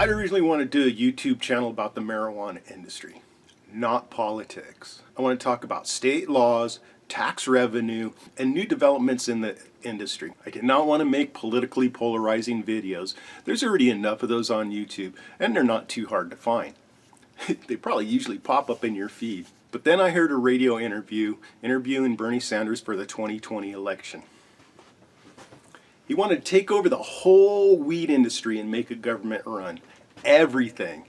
I originally wanted to do a YouTube channel about the marijuana industry, not politics. I want to talk about state laws, tax revenue, and new developments in the industry. I did not want to make politically polarizing videos. There's already enough of those on YouTube, and they're not too hard to find. They probably usually pop up in your feed. But then I heard a radio interviewing Bernie Sanders for the 2020 election. He wanted to take over the whole weed industry and make a government run. Everything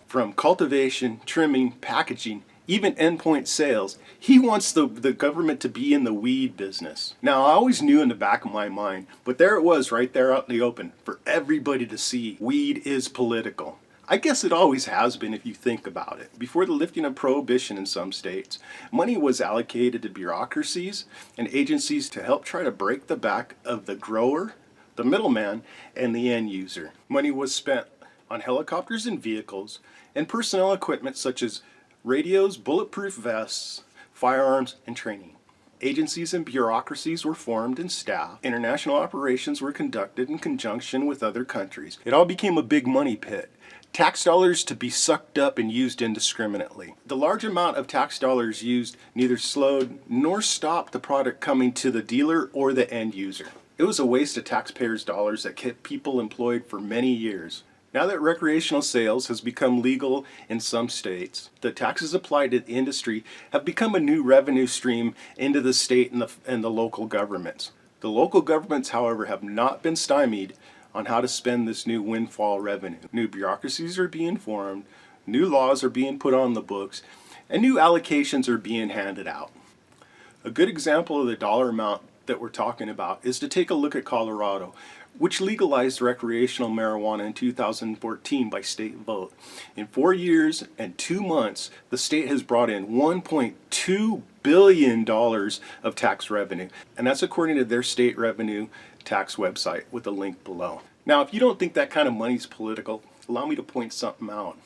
from cultivation, trimming, packaging, even endpoint sales. He wants the government to be in the weed business. Now, I always knew in the back of my mind, but there it was right there out in the open for everybody to see. Weed is political. I guess it always has been if you think about it. Before the lifting of prohibition in some states, money was allocated to bureaucracies and agencies to help try to break the back of the grower, the middleman, and the end user. Money was spent on helicopters and vehicles and personnel equipment such as radios, bulletproof vests, firearms, and training. Agencies and bureaucracies were formed and staffed. International operations were conducted in conjunction with other countries. It all became a big money pit. Tax dollars to be sucked up and used indiscriminately. The large amount of tax dollars used neither slowed nor stopped the product coming to the dealer or the end user. It was a waste of taxpayers' dollars that kept people employed for many years. Now that recreational sales has become legal in some states, the taxes applied to the industry have become a new revenue stream into the state and the local governments. The local governments, however, have not been stymied on how to spend this new windfall revenue. New bureaucracies are being formed, new laws are being put on the books, and new allocations are being handed out. A good example of the dollar amount that we're talking about is to take a look at Colorado, which legalized recreational marijuana in 2014 by state vote. In 4 years and 2 months, the state has brought in $1.2 billion of tax revenue, and that's according to their state revenue tax website with a link below. Now, if you don't think that kind of money is political, allow me to point something out.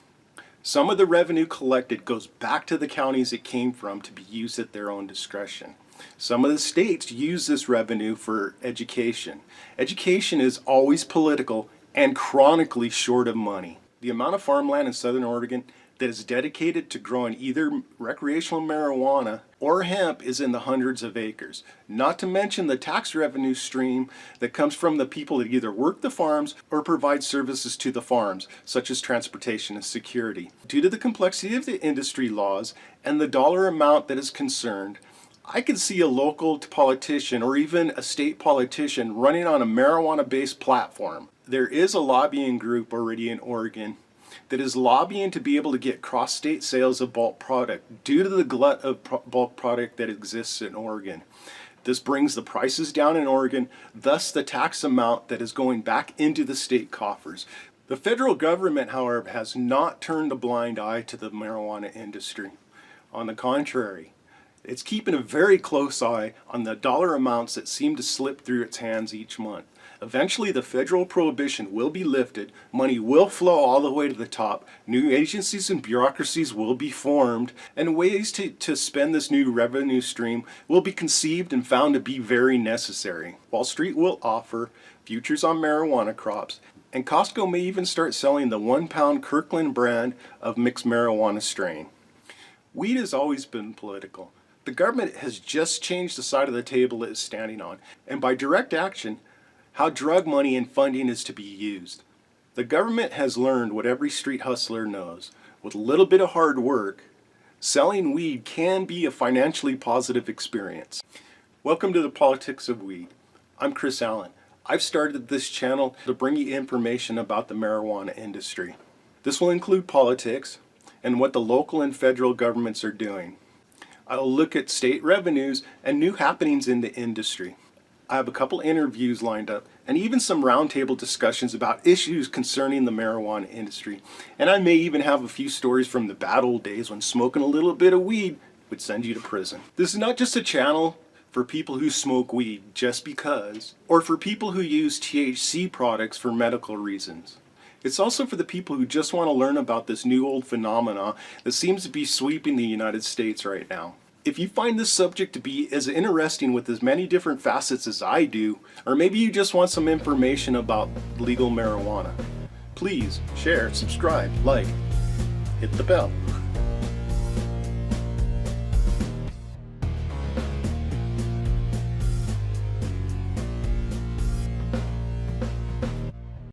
Some of the revenue collected goes back to the counties it came from to be used at their own discretion. Some of the states use this revenue for education. Education is always political and chronically short of money. The amount of farmland in Southern Oregon that is dedicated to growing either recreational marijuana or hemp is in the hundreds of acres. Not to mention the tax revenue stream that comes from the people that either work the farms or provide services to the farms, such as transportation and security. Due to the complexity of the industry laws and the dollar amount that is concerned, I could see a local politician or even a state politician running on a marijuana-based platform. There is a lobbying group already in Oregon that is lobbying to be able to get cross-state sales of bulk product due to the glut of bulk product that exists in Oregon. This brings the prices down in Oregon, thus the tax amount that is going back into the state coffers. The federal government, however, has not turned a blind eye to the marijuana industry. On the contrary, it's keeping a very close eye on the dollar amounts that seem to slip through its hands each month. Eventually, the federal prohibition will be lifted, money will flow all the way to the top, new agencies and bureaucracies will be formed, and ways to spend this new revenue stream will be conceived and found to be very necessary. Wall Street will offer futures on marijuana crops, and Costco may even start selling the 1-pound Kirkland brand of mixed marijuana strain. Weed has always been political. The government has just changed the side of the table it is standing on, and by direct action, how drug money and funding is to be used. The government has learned what every street hustler knows. With a little bit of hard work, selling weed can be a financially positive experience. Welcome to the Politics of Weed. I'm Chris Allen. I've started this channel to bring you information about the marijuana industry. This will include politics and what the local and federal governments are doing. I'll look at state revenues and new happenings in the industry. I have a couple interviews lined up and even some roundtable discussions about issues concerning the marijuana industry. And I may even have a few stories from the bad old days when smoking a little bit of weed would send you to prison. This is not just a channel for people who smoke weed just because, or for people who use THC products for medical reasons. It's also for the people who just want to learn about this new old phenomena that seems to be sweeping the United States right now. If you find this subject to be as interesting with as many different facets as I do, or maybe you just want some information about legal marijuana, Please share, subscribe, like, hit the bell.